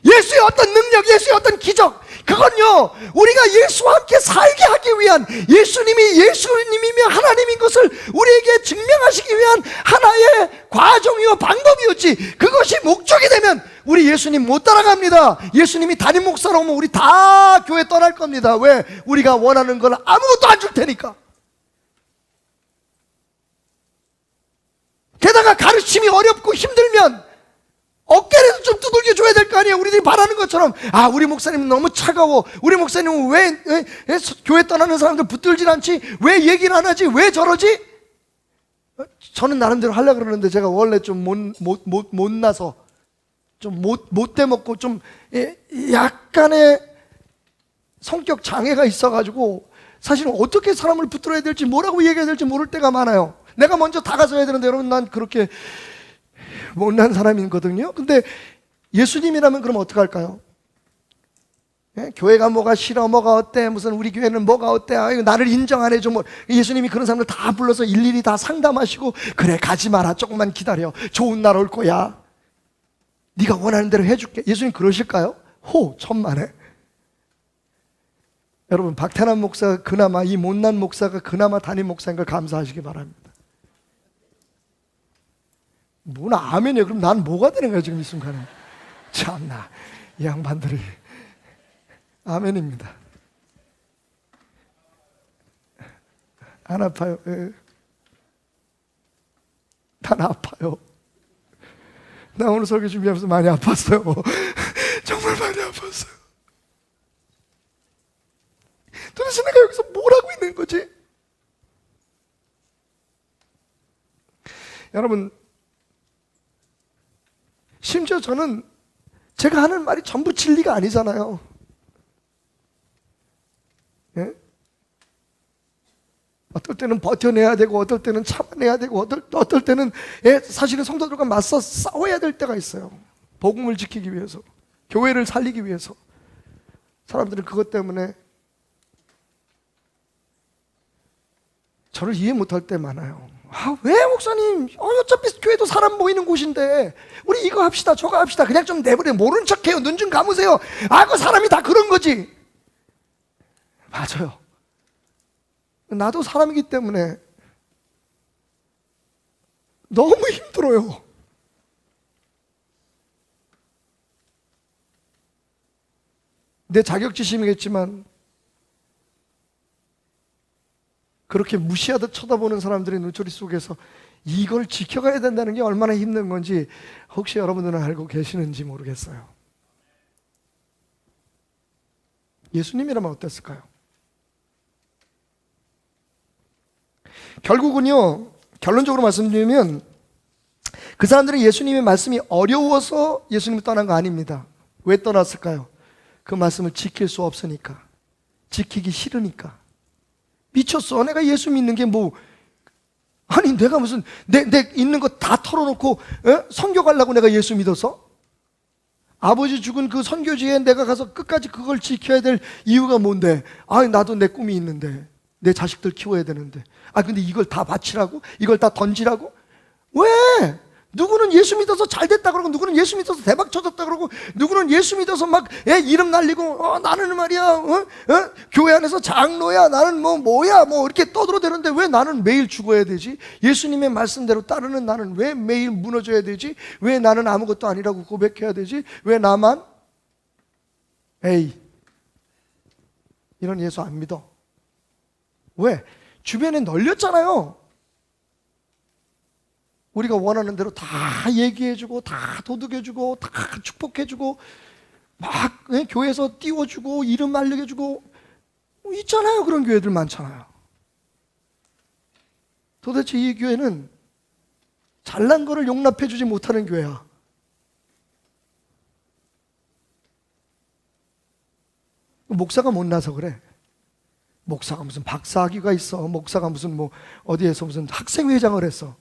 예수의 어떤 능력, 예수의 어떤 기적, 그건요, 우리가 예수와 함께 살게 하기 위한, 예수님이 예수님이며 하나님인 것을 우리에게 증명하시기 위한 하나의 과정이요 방법이었지, 그것이 목적이 되면 우리 예수님 못 따라갑니다. 예수님이 담임 목사로 오면 우리 다 교회 떠날 겁니다. 왜? 우리가 원하는 걸 아무것도 안 줄 테니까. 게다가 가르침이 어렵고 힘들면 어깨라도 좀 두들겨 줘야 될 거 아니에요. 우리들이 바라는 것처럼, 우리 목사님은 너무 차가워, 우리 목사님은 왜 교회 떠나는 사람들 붙들질 않지, 왜 얘기를 안 하지, 왜 저러지? 저는 나름대로 하려고 그러는데, 제가 원래 좀 못나서 좀 못돼먹고 좀 약간의 성격 장애가 있어가지고 사실은 어떻게 사람을 붙들어야 될지, 뭐라고 얘기해야 될지 모를 때가 많아요. 내가 먼저 다가서야 되는데, 여러분, 난 그렇게 못난 사람이거든요. 근데 예수님이라면 그럼 어떡할까요? 교회가 뭐가 싫어, 뭐가 어때, 무슨 우리 교회는 뭐가 어때, 나를 인정 안 해줘, 뭐. 예수님이 그런 사람들 다 불러서 일일이 다 상담하시고, 그래 가지 마라, 조금만 기다려, 좋은 날 올 거야, 네가 원하는 대로 해줄게. 예수님 그러실까요? 천만에. 여러분, 박태남 목사가 그나마, 이 못난 목사가 그나마 담임 목사인 걸 감사하시기 바랍니다. 뭐나 아멘이요. 그럼 난 뭐가 되는 거야 지금 이 순간에? 참나, 이 양반들이. 아멘입니다. 안 아파요? 난 아파요. 나 오늘 설교 준비하면서 많이 아팠어요. 정말 많이 아팠어요. 도대체 내가 여기서 뭘 하고 있는 거지? 여러분, 심지어 저는 제가 하는 말이 전부 진리가 아니잖아요. 어떨 때는 버텨내야 되고, 어떨 때는 참아내야 되고, 어떨 때는 사실은 성도들과 맞서 싸워야 될 때가 있어요. 복음을 지키기 위해서, 교회를 살리기 위해서. 사람들은 그것 때문에 저를 이해 못할 때 많아요. 왜 목사님, 어차피 교회도 사람 모이는 곳인데 우리 이거 합시다, 저거 합시다, 그냥 좀 내버려, 모른 척해요, 눈 좀 감으세요. 그 사람이 다 그런 거지. 맞아요. 나도 사람이기 때문에 너무 힘들어요. 내 자격지심이겠지만 그렇게 무시하듯 쳐다보는 사람들의 눈초리 속에서 이걸 지켜가야 된다는 게 얼마나 힘든 건지 혹시 여러분들은 알고 계시는지 모르겠어요. 예수님이라면 어땠을까요? 결국은요, 결론적으로 말씀드리면 그 사람들은 예수님의 말씀이 어려워서 예수님을 떠난 거 아닙니다. 왜 떠났을까요? 그 말씀을 지킬 수 없으니까, 지키기 싫으니까. 미쳤어. 내가 예수 믿는 게 뭐, 아니 내가 무슨 내 있는 거 다 털어놓고 선교 가려고 내가 예수 믿어서? 아버지 죽은 그 선교지에 내가 가서 끝까지 그걸 지켜야 될 이유가 뭔데? 아, 나도 내 꿈이 있는데, 내 자식들 키워야 되는데, 아 근데 이걸 다 바치라고? 이걸 다 던지라고? 왜? 누구는 예수 믿어서 잘 됐다 그러고, 누구는 예수 믿어서 대박 쳐졌다 그러고, 누구는 예수 믿어서 막 이름 날리고, 나는 말이야 교회 안에서 장로야, 나는 뭐야 이렇게 떠들어대는데 왜 나는 매일 죽어야 되지? 예수님의 말씀대로 따르는 나는 왜 매일 무너져야 되지? 왜 나는 아무것도 아니라고 고백해야 되지? 왜 나만? 에이, 이런 예수 안 믿어. 왜? 주변에 널렸잖아요. 우리가 원하는 대로 다 얘기해주고, 다 도둑해주고, 다 축복해주고, 막 교회에서 띄워주고, 이름 알려주고, 있잖아요. 그런 교회들 많잖아요. 도대체 이 교회는 잘난 거를 용납해주지 못하는 교회야. 목사가 못나서 그래. 목사가 무슨 박사학위가 있어. 목사가 무슨 어디에서 무슨 학생회장을 했어.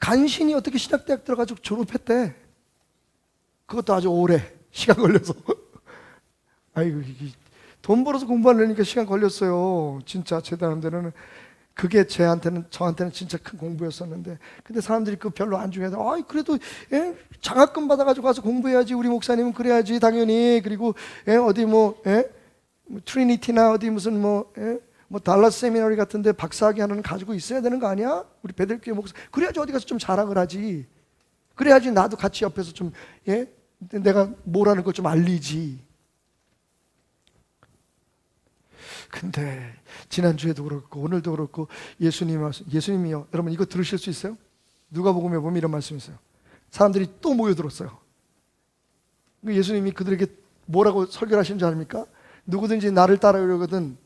간신히 어떻게 신학대학 들어가지고 졸업했대. 그것도 아주 오래 시간 걸려서. 아이고, 돈 벌어서 공부하려니까 시간 걸렸어요. 진짜 제 나름대로는 그게 저한테는 진짜 큰 공부였었는데, 근데 사람들이 그 별로 안 중요하다. 아이, 그래도 장학금 받아가지고 가서 공부해야지. 우리 목사님은 그래야지 당연히. 그리고 어디 트리니티나 어디 무슨 달라스 세미나리 같은데 박사학위 하나는 가지고 있어야 되는 거 아니야? 우리 베들교회 목사. 그래야지 어디 가서 좀 자랑을 하지. 그래야지 나도 같이 옆에서 좀 내가 뭐라는 걸 좀 알리지. 근데 지난주에도 그렇고 오늘도 그렇고 예수님이요. 여러분 이거 들으실 수 있어요? 누가복음에 보면 이런 말씀이 있어요. 사람들이 또 모여들었어요. 예수님이 그들에게 뭐라고 설교를 하신 줄 아닙니까? 누구든지 나를 따라오려거든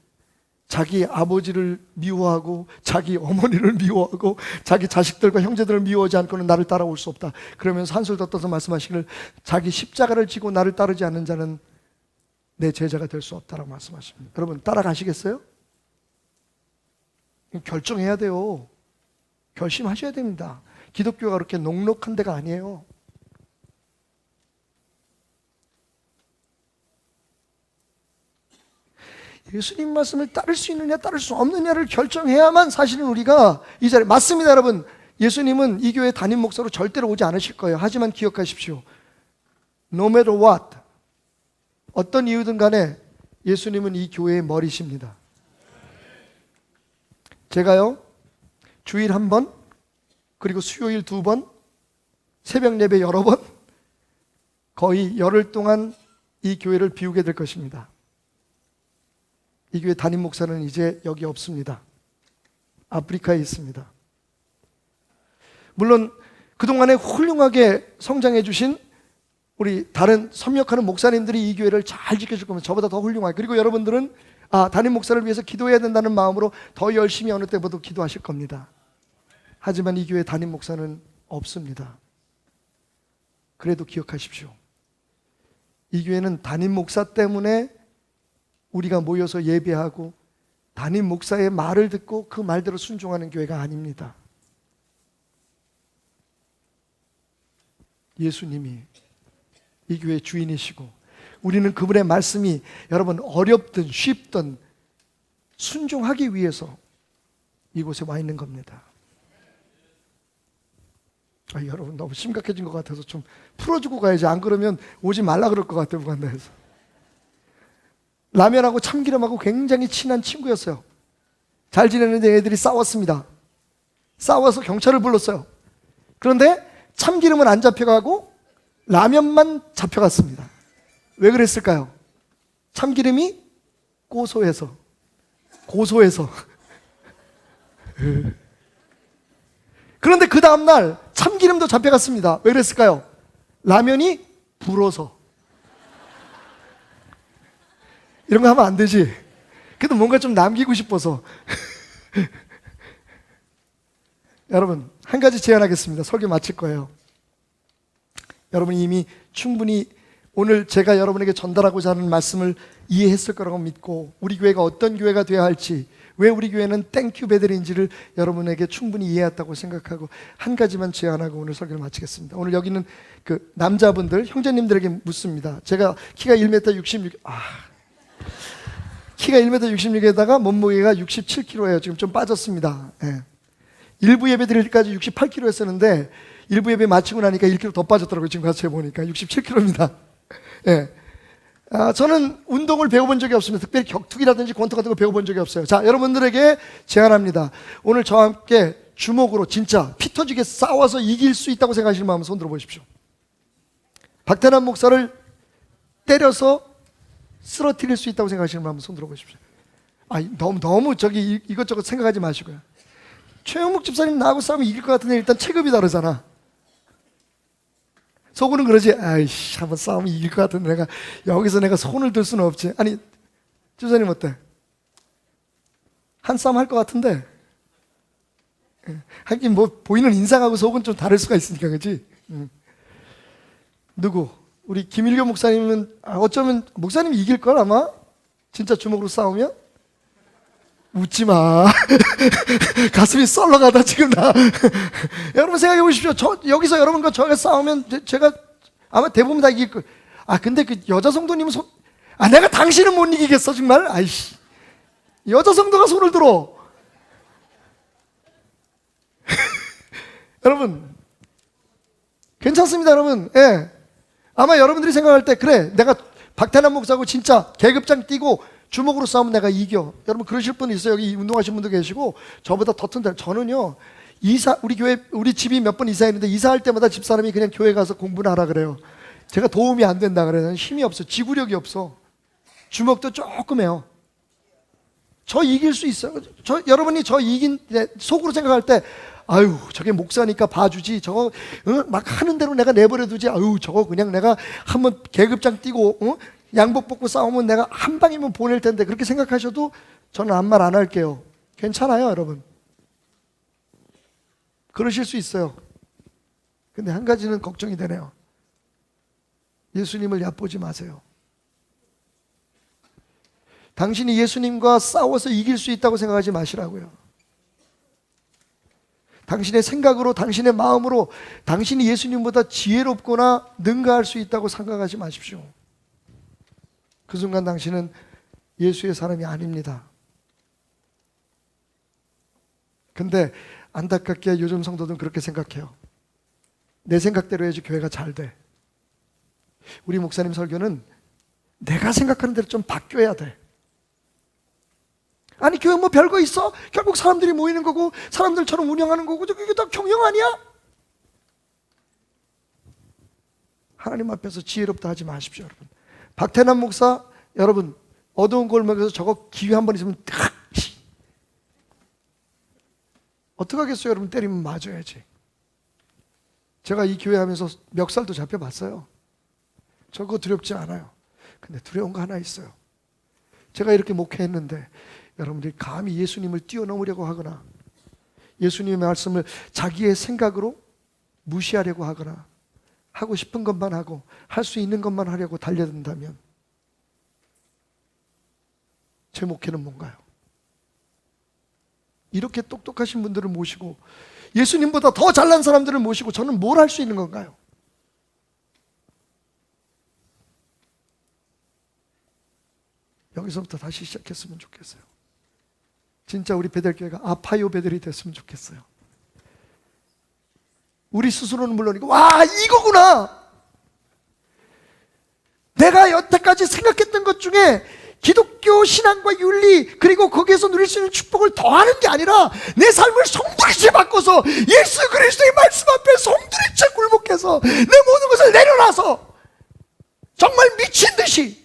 자기 아버지를 미워하고 자기 어머니를 미워하고 자기 자식들과 형제들을 미워하지 않고는 나를 따라올 수 없다. 그러면서 한술 더 떠서 말씀하시기를, 자기 십자가를 지고 나를 따르지 않는 자는 내 제자가 될 수 없다라고 말씀하십니다. 여러분 따라가시겠어요? 결정해야 돼요. 결심하셔야 됩니다. 기독교가 그렇게 녹록한 데가 아니에요. 예수님 말씀을 따를 수 있느냐 따를 수 없느냐를 결정해야만 사실은 우리가 이 자리에 맞습니다. 여러분, 예수님은 이 교회 담임 목사로 절대로 오지 않으실 거예요. 하지만 기억하십시오. No matter what, 어떤 이유든 간에 예수님은 이 교회의 머리십니다. 제가요 주일 한 번, 그리고 수요일 2번, 새벽 예배 여러 번, 거의 열흘 동안 이 교회를 비우게 될 것입니다. 이 교회 담임 목사는 이제 여기 없습니다. 아프리카에 있습니다. 물론 그동안에 훌륭하게 성장해 주신 우리 다른 섬역하는 목사님들이 이 교회를 잘 지켜줄 겁니다. 저보다 더 훌륭하게. 그리고 여러분들은 담임 목사를 위해서 기도해야 된다는 마음으로 더 열심히 어느 때보다 기도하실 겁니다. 하지만 이 교회 담임 목사는 없습니다. 그래도 기억하십시오. 이 교회는 담임 목사 때문에 우리가 모여서 예배하고 담임 목사의 말을 듣고 그 말대로 순종하는 교회가 아닙니다. 예수님이 이 교회의 주인이시고 우리는 그분의 말씀이 여러분 어렵든 쉽든 순종하기 위해서 이곳에 와 있는 겁니다. 여러분 너무 심각해진 것 같아서 좀 풀어주고 가야지. 안 그러면 오지 말라 그럴 것 같아요. 무간다에서. 라면하고 참기름하고 굉장히 친한 친구였어요. 잘 지내는데 애들이 싸웠습니다. 싸워서 경찰을 불렀어요. 그런데 참기름은 안 잡혀가고 라면만 잡혀갔습니다. 왜 그랬을까요? 참기름이 고소해서. 그런데 그 다음날 참기름도 잡혀갔습니다. 왜 그랬을까요? 라면이 불어서. 이런 거 하면 안 되지. 그래도 뭔가 좀 남기고 싶어서. 여러분, 한 가지 제안하겠습니다. 설교 마칠 거예요. 여러분이 이미 충분히 오늘 제가 여러분에게 전달하고자 하는 말씀을 이해했을 거라고 믿고, 우리 교회가 어떤 교회가 되어야 할지, 왜 우리 교회는 땡큐 베들인지를 여러분에게 충분히 이해했다고 생각하고 한 가지만 제안하고 오늘 설교를 마치겠습니다. 오늘 여기 있는 그 남자분들, 형제님들에게 묻습니다. 제가 키가 1m 66, 키가 1m 66에다가 몸무게가 67kg예요. 지금 좀 빠졌습니다. 예. 일부 예배 드릴 때까지 68kg 했었는데 일부 예배 마치고 나니까 1kg 더 빠졌더라고요. 지금 가서 재보니까 67kg입니다. 예. 저는 운동을 배워본 적이 없습니다. 특별히 격투기라든지 권투 같은 거 배워본 적이 없어요. 자, 여러분들에게 제안합니다. 오늘 저와 함께 주먹으로 진짜 피 터지게 싸워서 이길 수 있다고 생각하시는 마음 손 들어보십시오. 박태남 목사를 때려서 쓰러뜨릴 수 있다고 생각하시는 마음 손 들어보십시오. 너무 저기 이것저것 생각하지 마시고요. 최영묵 집사님 나하고 싸우면 이길 것 같은데 일단 체급이 다르잖아. 속으로는 그러지. 아이씨, 한번 싸우면 이길 것 같은데 내가 여기서 내가 손을 들 수는 없지. 아니, 집사님 어때? 한 싸움 할 것 같은데. 하긴 뭐 보이는 인상하고 속은 좀 다를 수가 있으니까, 그렇지? 누구? 우리 김일교 목사님은 어쩌면 목사님이 이길 걸 아마? 진짜 주먹으로 싸우면? 웃지 마. 가슴이 썰러가다 지금 나. 여러분 생각해 보십시오. 여기서 여러분과 저가 싸우면 제가 아마 대부분 다 이길 거. 근데 그 여자 성도님은 내가 당신은 못 이기겠어 정말. 아이씨. 여자 성도가 손을 들어. 여러분 괜찮습니다, 여러분. 예. 아마 여러분들이 생각할 때 그래 내가 박태남 목사하고 진짜 계급장 뛰고 주먹으로 싸우면 내가 이겨. 여러분 그러실 분 있어요. 여기 운동하신 분도 계시고 저보다 더 튼튼. 저는요 우리 교회 우리 집이 몇 번 이사했는데 이사할 때마다 집사람이 그냥 교회 가서 공부를 하라 그래요. 제가 도움이 안 된다 그래요. 힘이 없어. 지구력이 없어. 주먹도 조금 해요. 저 이길 수 있어요. 여러분이 저 이긴 속으로 생각할 때 아유 저게 목사니까 봐주지. 저거 막 하는 대로 내가 내버려 두지. 아유 저거 그냥 내가 한번 계급장 뛰고 양복 벗고 싸우면 내가 한 방이면 보낼 텐데 그렇게 생각하셔도 저는 아무 말 안 할게요. 괜찮아요, 여러분. 그러실 수 있어요. 근데 한 가지는 걱정이 되네요. 예수님을 얕보지 마세요. 당신이 예수님과 싸워서 이길 수 있다고 생각하지 마시라고요. 당신의 생각으로, 당신의 마음으로 당신이 예수님보다 지혜롭거나 능가할 수 있다고 생각하지 마십시오. 그 순간 당신은 예수의 사람이 아닙니다. 근데 안타깝게 요즘 성도들은 그렇게 생각해요. 내 생각대로 해야지 교회가 잘 돼. 우리 목사님 설교는 내가 생각하는 대로 좀 바뀌어야 돼. 아니 교회 뭐 별거 있어? 결국 사람들이 모이는 거고 사람들처럼 운영하는 거고 이게 다 경영 아니야? 하나님 앞에서 지혜롭다 하지 마십시오, 여러분. 박태남 목사, 여러분 어두운 골목에서 저거 기회 한 번 있으면 어떡하겠어요, 여러분. 때리면 맞아야지. 제가 이 교회 하면서 멱살도 잡혀봤어요. 저거 두렵지 않아요. 근데 두려운 거 하나 있어요. 제가 이렇게 목회했는데 여러분들이 감히 예수님을 뛰어넘으려고 하거나 예수님의 말씀을 자기의 생각으로 무시하려고 하거나 하고 싶은 것만 하고 할 수 있는 것만 하려고 달려든다면 제 목회는 뭔가요? 이렇게 똑똑하신 분들을 모시고 예수님보다 더 잘난 사람들을 모시고 저는 뭘 할 수 있는 건가요? 여기서부터 다시 시작했으면 좋겠어요. 진짜 우리 베델교회가 아파요 베델이 됐으면 좋겠어요. 우리 스스로는 물론이고 와 이거구나. 내가 여태까지 생각했던 것 중에 기독교 신앙과 윤리 그리고 거기에서 누릴 수 있는 축복을 더하는 게 아니라 내 삶을 송두리째 바꿔서 예수 그리스도의 말씀 앞에 송두리째 굴복해서 내 모든 것을 내려놔서 정말 미친 듯이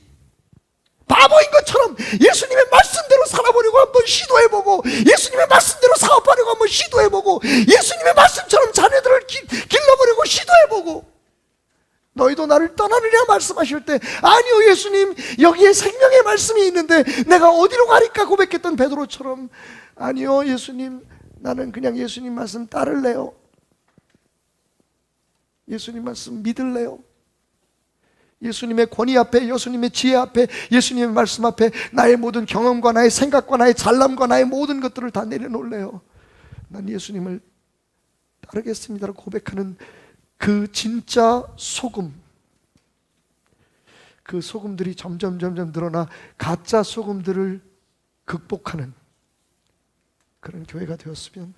바보인 것처럼 예수님의 말씀대로 살아보려고 한번 시도해보고, 예수님의 말씀대로 사업하려고 한번 시도해보고, 예수님의 말씀처럼 자녀들을 길러보려고 시도해보고, 너희도 나를 떠나느냐 말씀하실 때 아니요 예수님, 여기에 생명의 말씀이 있는데 내가 어디로 가리까 고백했던 베드로처럼 아니요 예수님, 나는 그냥 예수님 말씀 따를래요, 예수님 말씀 믿을래요, 예수님의 권위 앞에, 예수님의 지혜 앞에, 예수님의 말씀 앞에 나의 모든 경험과 나의 생각과 나의 잘남과 나의 모든 것들을 다 내려놓을래요, 난 예수님을 따르겠습니다라고 고백하는 그 진짜 소금, 그 소금들이 점점 늘어나 가짜 소금들을 극복하는 그런 교회가 되었으면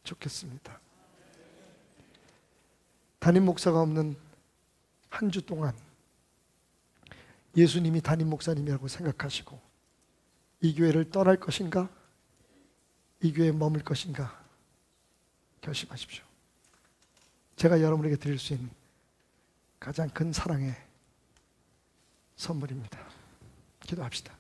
좋겠습니다. 담임 목사가 없는 한 주 동안 예수님이 담임 목사님이라고 생각하시고 이 교회를 떠날 것인가, 이 교회에 머물 것인가 결심하십시오. 제가 여러분에게 드릴 수 있는 가장 큰 사랑의 선물입니다. 기도합시다.